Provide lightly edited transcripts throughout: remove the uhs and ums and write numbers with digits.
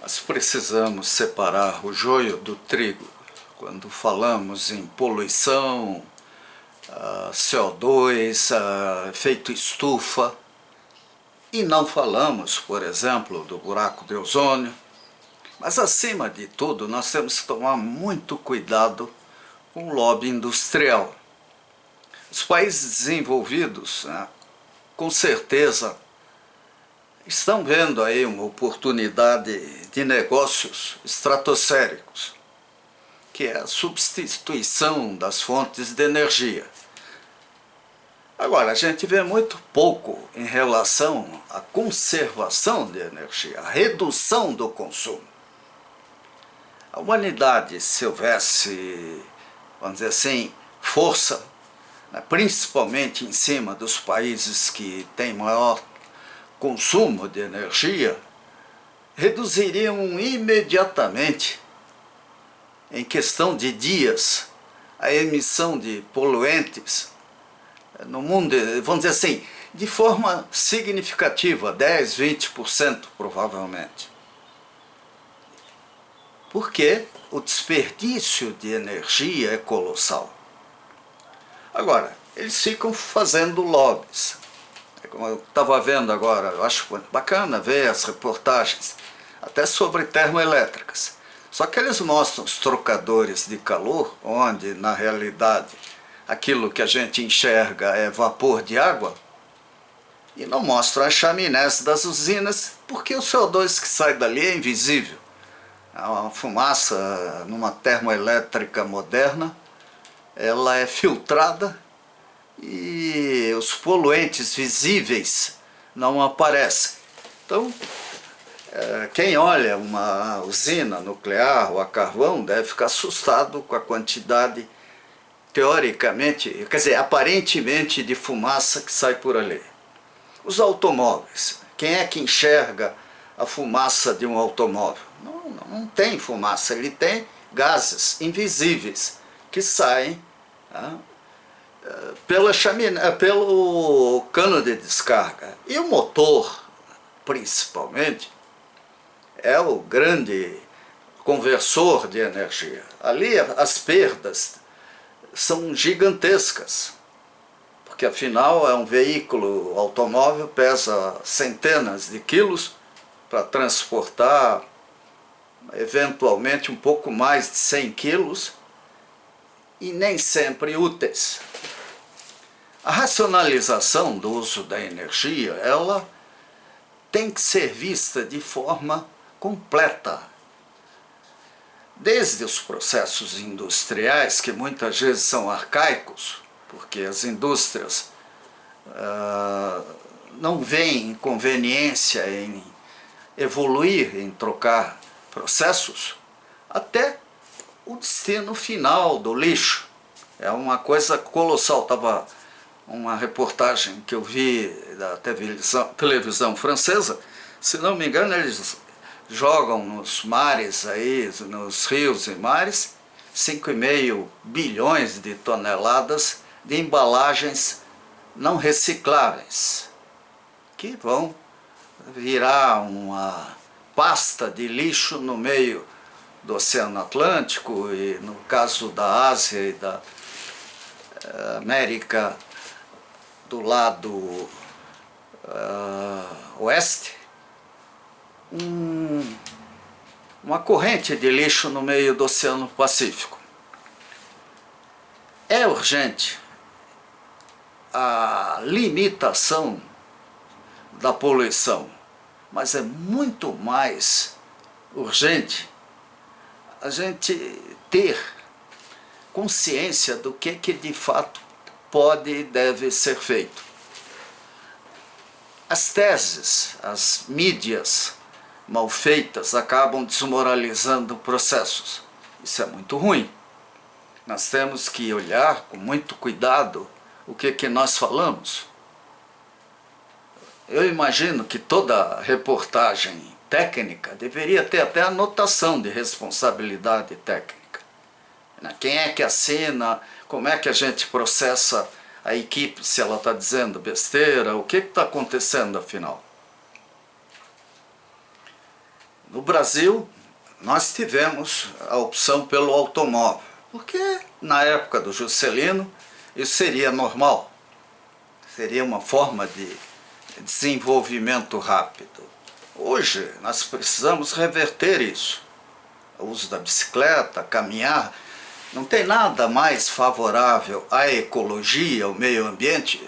Nós precisamos separar o joio do trigo quando falamos em poluição, CO2, efeito estufa, e não falamos, por exemplo, do buraco de ozônio. Mas, acima de tudo, nós temos que tomar muito cuidado com o lobby industrial. Os países desenvolvidos, né, com certeza, estão vendo aí uma oportunidade de negócios estratosféricos, que é a substituição das fontes de energia. Agora, a gente vê muito pouco em relação à conservação de energia, a redução do consumo. A humanidade, se houvesse, vamos dizer assim, força, né, principalmente em cima dos países que têm maior consumo de energia, reduziriam imediatamente, em questão de dias, a emissão de poluentes no mundo, vamos dizer assim, de forma significativa, 10, 20% provavelmente. Porque o desperdício de energia é colossal. Agora, eles ficam fazendo lobbies. Como eu estava vendo agora, eu acho bacana ver as reportagens, até sobre termoelétricas. Só que eles mostram os trocadores de calor, onde, na realidade, aquilo que a gente enxerga é vapor de água, e não mostram as chaminés das usinas, porque o CO2 que sai dali é invisível. A fumaça numa termoelétrica moderna, ela é filtrada e os poluentes visíveis não aparecem. Então, quem olha uma usina nuclear ou a carvão deve ficar assustado com a quantidade, teoricamente, quer dizer, aparentemente, de fumaça que sai por ali. Os automóveis, quem é que enxerga a fumaça de um automóvel? Não tem fumaça, ele tem gases invisíveis que saem, tá, pela chaminé, pelo cano de descarga. E o motor, principalmente, é o grande conversor de energia. Ali as perdas são gigantescas, porque afinal é um veículo automóvel, pesa centenas de quilos para transportar eventualmente um pouco mais de 100 quilos e nem sempre úteis. A racionalização do uso da energia, ela tem que ser vista de forma completa. Desde os processos industriais, que muitas vezes são arcaicos, porque as indústrias não veem conveniência em evoluir, em trocar processos, até o destino final do lixo. É uma coisa colossal. Estava uma reportagem que eu vi da televisão francesa, se não me engano, eles jogam nos mares, aí, nos rios e mares, 5,5 bilhões de toneladas de embalagens não recicláveis, que vão virar uma pasta de lixo no meio do Oceano Atlântico e, no caso da Ásia e da América do lado oeste, uma corrente de lixo no meio do Oceano Pacífico. É urgente a limitação da poluição, mas é muito mais urgente a gente ter consciência do que de fato pode e deve ser feito. As teses, as mídias mal feitas acabam desmoralizando processos. Isso é muito ruim. Nós temos que olhar com muito cuidado o que nós falamos. Eu imagino que toda reportagem técnica deveria ter até anotação de responsabilidade técnica. Quem é que assina, como é que a gente processa a equipe, se ela está dizendo besteira, o que está acontecendo afinal. No Brasil, nós tivemos a opção pelo automóvel, porque na época do Juscelino isso seria normal, seria uma forma de desenvolvimento rápido. Hoje nós precisamos reverter isso. O uso da bicicleta, caminhar, não tem nada mais favorável à ecologia, ao meio ambiente,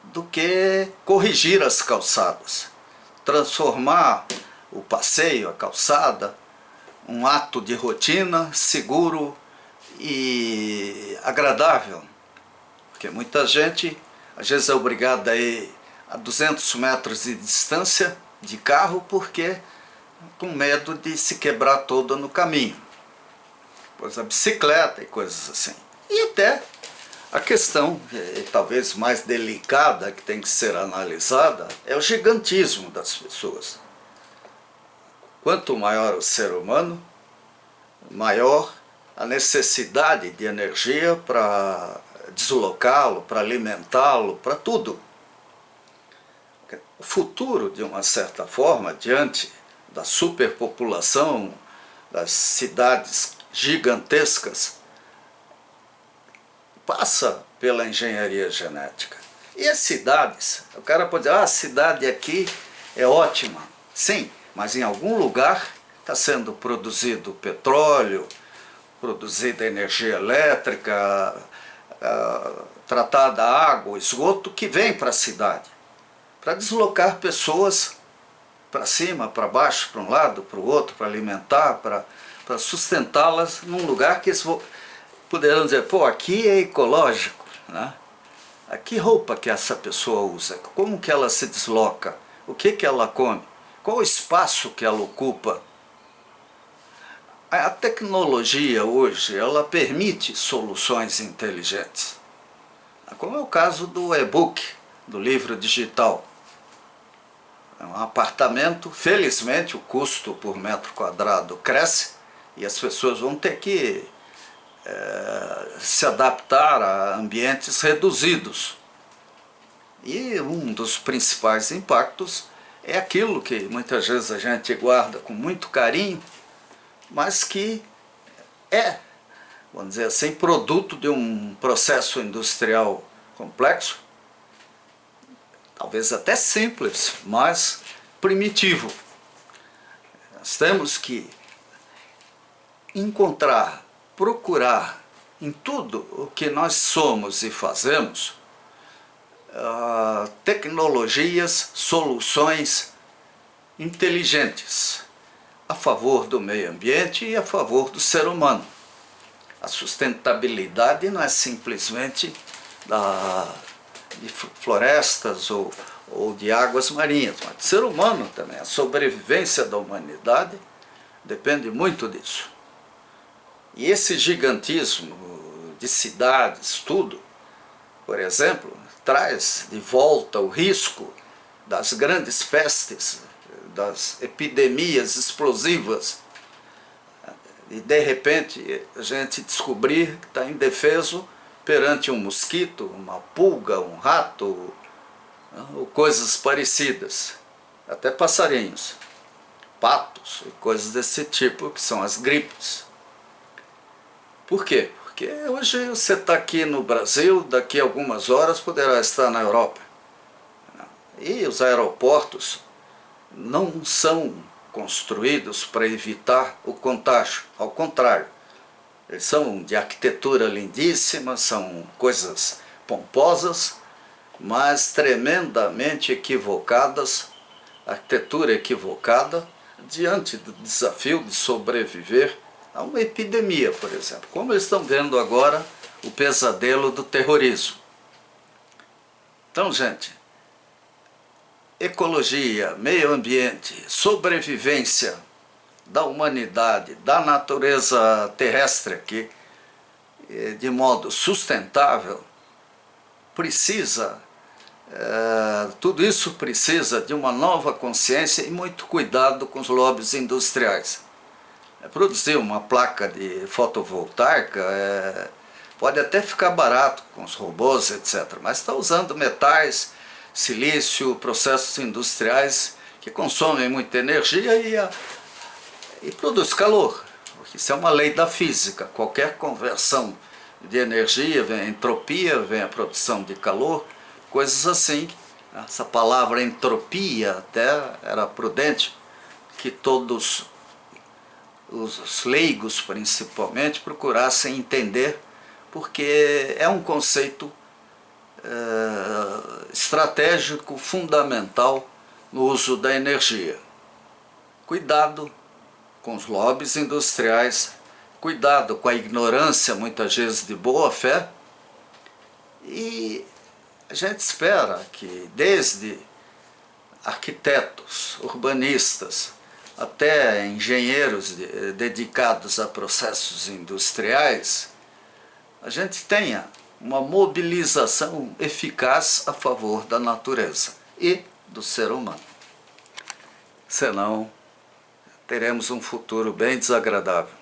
do que corrigir as calçadas, transformar o passeio, a calçada, um ato de rotina seguro e agradável, porque muita gente às vezes é obrigada a ir a 200 metros de distância de carro porque com medo de se quebrar toda no caminho, pois a bicicleta e coisas assim. E até a questão, talvez mais delicada, que tem que ser analisada, é o gigantismo das pessoas. Quanto maior o ser humano, maior a necessidade de energia para deslocá-lo, para alimentá-lo, para tudo. O futuro, de uma certa forma, diante da superpopulação, das cidades gigantescas, passa pela engenharia genética. E as cidades, o cara pode dizer, a cidade aqui é ótima. Sim, mas em algum lugar está sendo produzido petróleo, produzida energia elétrica, tratada água, esgoto, que vem para a cidade, para deslocar pessoas para cima, para baixo, para um lado, para o outro, para alimentar, para sustentá-las num lugar que eles poderão dizer, pô, aqui é ecológico, né? Que roupa que essa pessoa usa, como que ela se desloca, o que que ela come, qual o espaço que ela ocupa. A tecnologia hoje, ela permite soluções inteligentes, como é o caso do e-book, do livro digital. É um apartamento, felizmente o custo por metro quadrado cresce e as pessoas vão ter que se adaptar a ambientes reduzidos. E um dos principais impactos é aquilo que muitas vezes a gente guarda com muito carinho, mas que é, vamos dizer assim, produto de um processo industrial complexo, talvez até simples, mas primitivo. Nós temos que encontrar, procurar em tudo o que nós somos e fazemos, tecnologias, soluções inteligentes a favor do meio ambiente e a favor do ser humano. A sustentabilidade não é simplesmente de florestas ou de águas marinhas, mas do ser humano também. A sobrevivência da humanidade depende muito disso. E esse gigantismo de cidades, tudo, por exemplo, traz de volta o risco das grandes pestes, das epidemias explosivas, e de repente a gente descobrir que está indefeso perante um mosquito, uma pulga, um rato, ou coisas parecidas, até passarinhos, patos e coisas desse tipo, que são as gripes. Por quê? Porque hoje você está aqui no Brasil, daqui a algumas horas poderá estar na Europa. E os aeroportos não são construídos para evitar o contágio, ao contrário. Eles são de arquitetura lindíssima, são coisas pomposas, mas tremendamente equivocadas, arquitetura equivocada, diante do desafio de sobreviver a uma epidemia, por exemplo. Como eles estão vendo agora o pesadelo do terrorismo. Então, gente, ecologia, meio ambiente, sobrevivência da humanidade, da natureza terrestre aqui, de modo sustentável, tudo isso precisa de uma nova consciência e muito cuidado com os lobbies industriais. Produzir uma placa de fotovoltaica pode até ficar barato com os robôs, etc., mas está usando metais, silício, processos industriais que consomem muita energia e e produz calor. Isso é uma lei da física. Qualquer conversão de energia, vem a entropia, vem a produção de calor, coisas assim. Essa palavra entropia até era prudente que todos os leigos, principalmente, procurassem entender, porque é um conceito estratégico fundamental no uso da energia. Cuidado com os lobbies industriais, cuidado com a ignorância, muitas vezes de boa fé, e a gente espera que desde arquitetos, urbanistas, até engenheiros dedicados a processos industriais, a gente tenha uma mobilização eficaz a favor da natureza e do ser humano. Senão, teremos um futuro bem desagradável.